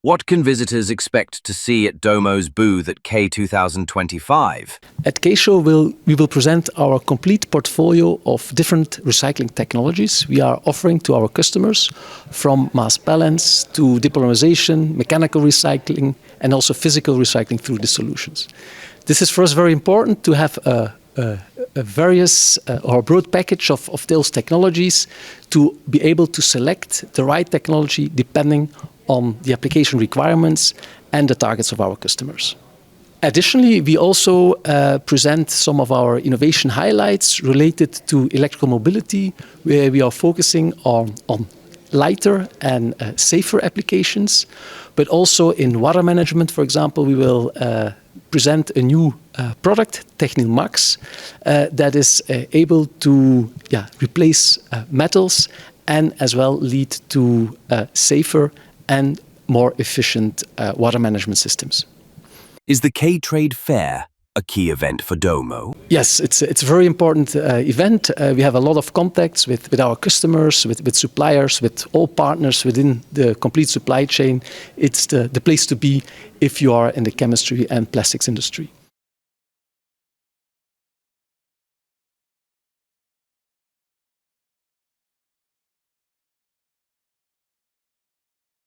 What can visitors expect to see at DOMO's booth at K 2025? At K-Show, we will present our complete portfolio of different recycling technologies we are offering to our customers, from mass balance to depolymerization, mechanical recycling, and also physical recycling through the solutions. This is for us very important to have a various or broad package of those technologies to be able to select the right technology depending on the application requirements and the targets of our customers. Additionally, we also present some of our innovation highlights related to electrical mobility, where we are focusing on lighter and safer applications, but also in water management. For example, we will present a new product, Technyl MAX, that is able to replace metals and as well lead to safer and more efficient water management systems. Is the K-Trade Fair a key event for DOMO? Yes, it's a very important event. We have a lot of contacts with our customers, with suppliers, with all partners within the complete supply chain. It's the place to be if you are in the chemistry and plastics industry.